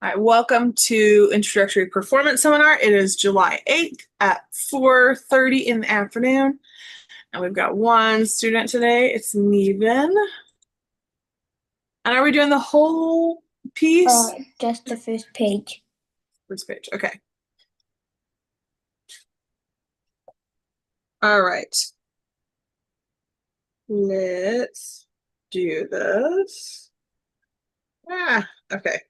All right, welcome to Introductory Performance Seminar. It is July 8th at 4:30 in the afternoon. And we've got one student today. It's Neven. And are we doing the whole piece? Just the first page. First page, okay. All right. Let's do this. Okay.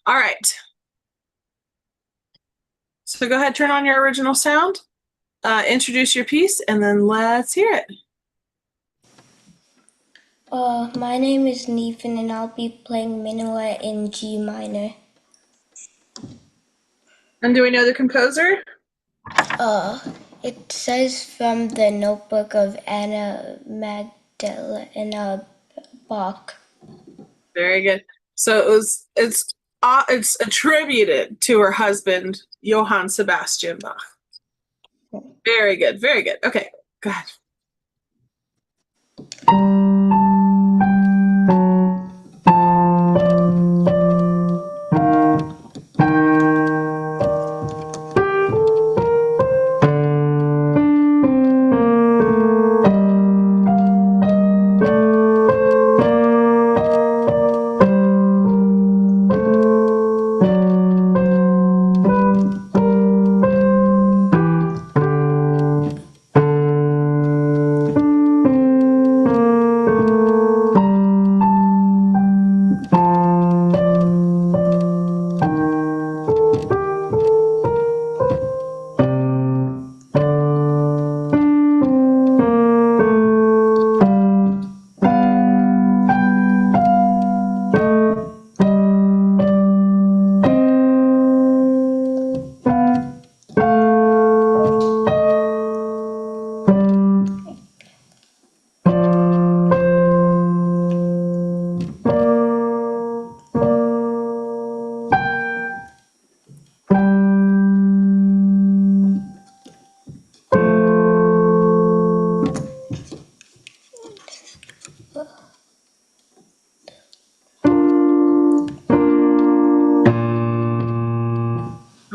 All right. So go ahead, turn on your original sound, introduce your piece, and then let's hear it. My name is Neven and I'll be playing Minuet in G minor. And do we know the composer? It says from the notebook of Anna Magdalena Bach. Very good. So it's attributed to her husband, Johann Sebastian Bach. Very good, very good. Okay, go ahead.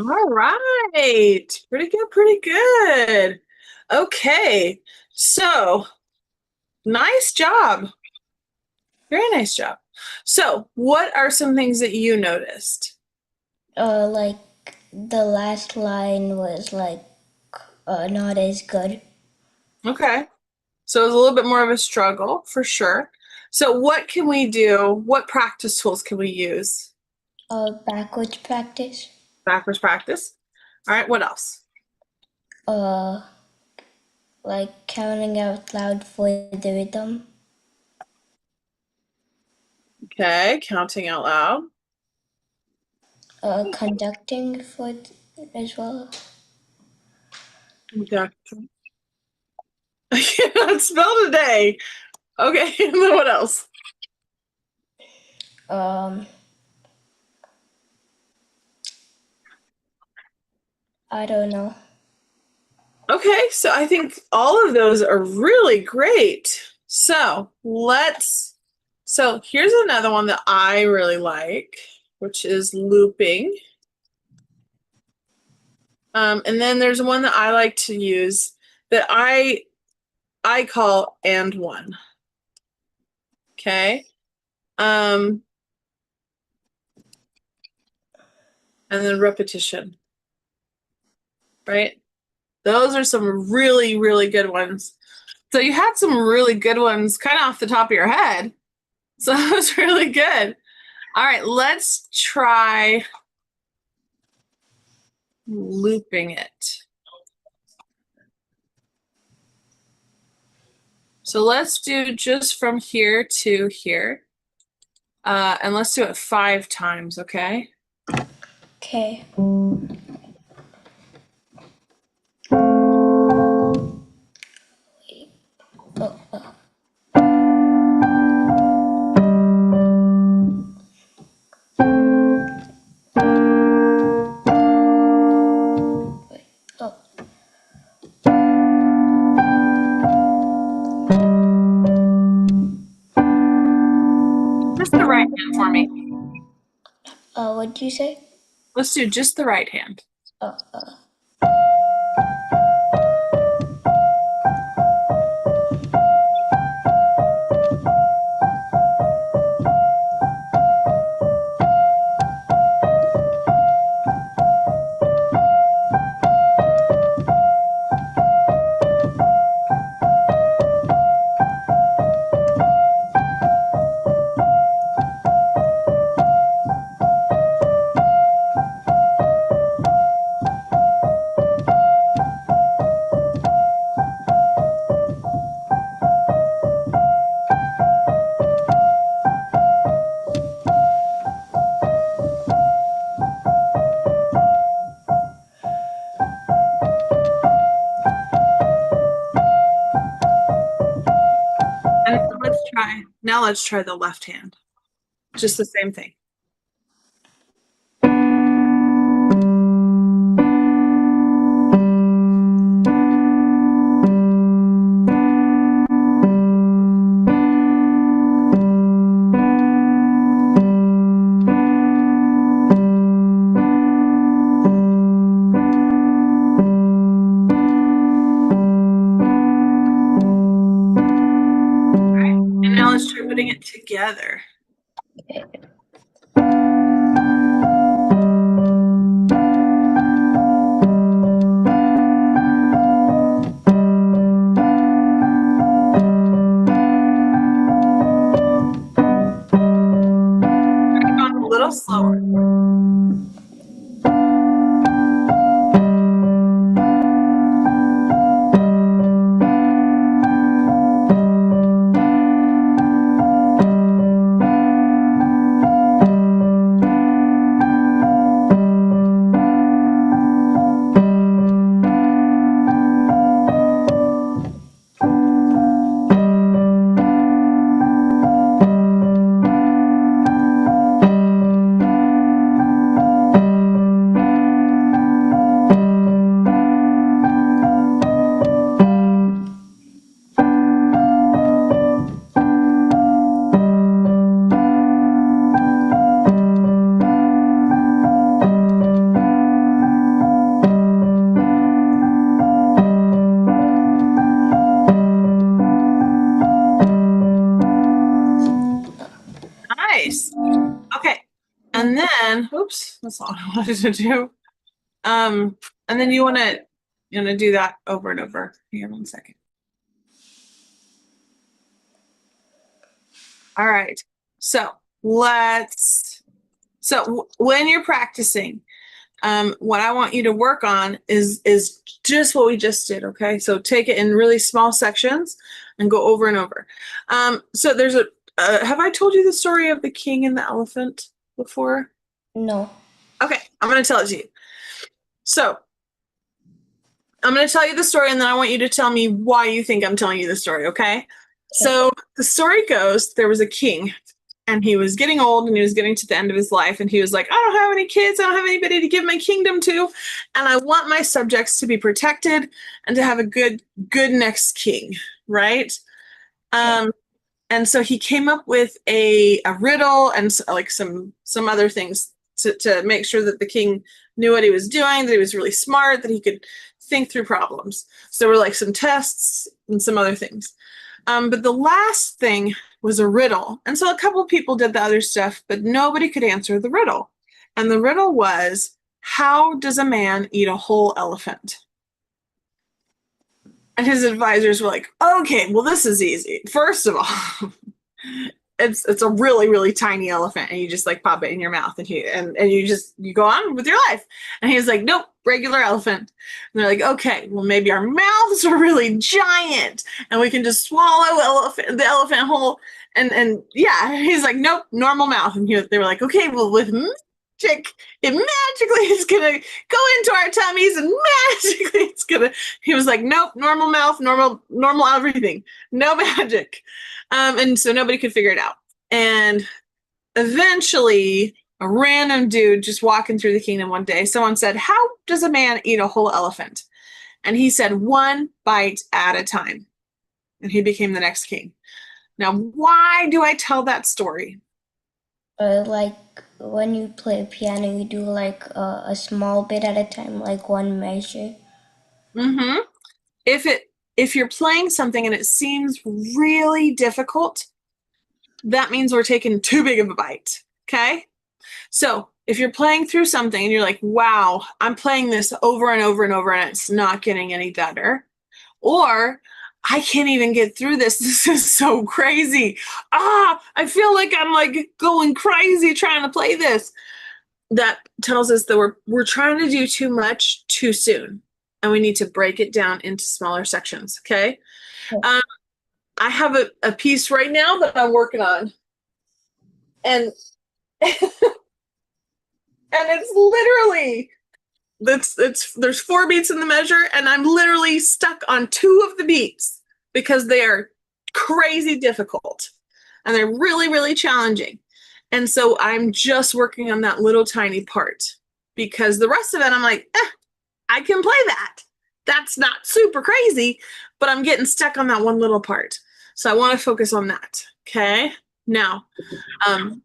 All right. Pretty good, pretty good. Okay. So, nice job. Very nice job. So, what are some things that you noticed? Like the last line was not as good. Okay. So, it was a little bit more of a struggle for sure. So, what can we do? What practice tools can we use? Backwards practice. Backwards practice. All right, what else? Like counting out loud for the rhythm. Okay, counting out loud. Conducting for as well. Conducting. I cannot spell today. Okay, and then what else? I don't know. Okay, so I think all of those are really great. So here's another one that I really like, which is looping. And then there's one that I like to use that I call and one. Okay. And then repetition. Right? Those are some really, really good ones. So you had some really good ones kind of off the top of your head. So that was really good. All right, let's try looping it. So let's do just from here to here. And let's do it 5 times, okay? Okay. Just the right hand for me. What do you say? Let's do just the right hand. Uh, uh, And let's try the left hand. Just the same thing. And now let's try putting it together. Going a little slower. Nice. Okay. And then, oops, that's all I wanted to do. And then you want to do that over and over. Here, 1 second. All right. So when you're practicing, what I want you to work on is just what we just did. Okay. So take it in really small sections and go over and over. So there's have I told you the story of the king and the elephant before? no. Okay. I'm going to tell it to you. So I'm going to tell you the story, and then I want you to tell me why you think I'm telling you the story, okay? So the story goes, there was a king, and he was getting old, and he was getting to the end of his life, and he was like, I don't have any kids, I don't have anybody to give my kingdom to, and I want my subjects to be protected and to have a good next king, right? And so he came up with a riddle and like some other things to make sure that the king knew what he was doing, that he was really smart, that he could think through problems. So there were like some tests and some other things. But the last thing was a riddle. And so a couple of people did the other stuff, but nobody could answer the riddle. And the riddle was, how does a man eat a whole elephant? And his advisors were like, okay, well, this is easy. First of all, it's a really tiny elephant, and you just like pop it in your mouth, and you go on with your life. And he was like, nope, regular elephant. And they're like, okay, well, maybe our mouths are really giant and we can just swallow the elephant whole. And yeah, he's like, nope, normal mouth. And they were like, okay, well, with magic, it magically is gonna go into our tummies, and magically it's gonna. He was like, nope, normal mouth, normal everything, no magic. And so nobody could figure it out. And eventually, a random dude just walking through the kingdom one day, someone said, how does a man eat a whole elephant? And he said, one bite at a time. And he became the next king. Now, why do I tell that story? Like when you play piano, you do like a small bit at a time, like one measure. Mm-hmm. If you're playing something and it seems really difficult, that means we're taking too big of a bite. Okay? So if you're playing through something and you're like, wow, I'm playing this over and over and over and it's not getting any better, or I can't even get through this. This is so crazy. I feel like I'm like going crazy trying to play this. That tells us that we're trying to do too much too soon. And we need to break it down into smaller sections. Okay. Yeah. Um, I have a piece right now that I'm working on. And it's literally it's there's 4 beats in the measure, and I'm literally stuck on 2 of the beats because they are crazy difficult and they're really, really challenging. And so I'm just working on that little tiny part because the rest of it, I'm like, I can play that. That's not super crazy, but I'm getting stuck on that one little part. So I want to focus on that. Okay. Now, um,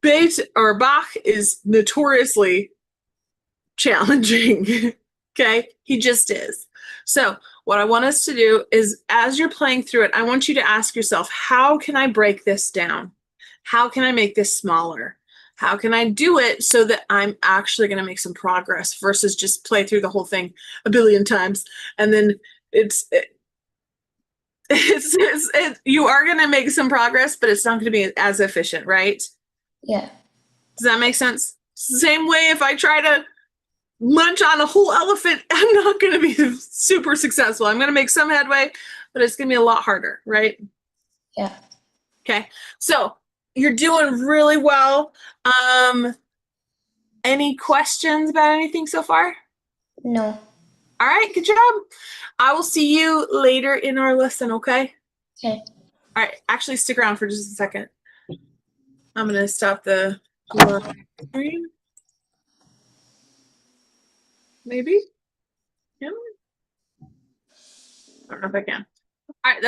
Bach is notoriously challenging. Okay. He just is. So, what I want us to do is, as you're playing through it, I want you to ask yourself, how can I break this down? How can I make this smaller? How can I do it so that I'm actually going to make some progress versus just play through the whole thing a billion times and then it's it, you are going to make some progress, but it's not going to be as efficient, right? Yeah. Does that make sense? Same way if I try to munch on a whole elephant, I'm not going to be super successful. I'm going to make some headway, but it's going to be a lot harder, right? Yeah. Okay. So you're doing really well. Any questions about anything so far? No. All right. Good job. I will see you later in our lesson. Okay. Okay. All right. Actually, stick around for just a second. I'm going to stop the live stream. Maybe. Yeah. I don't know if I can. All right.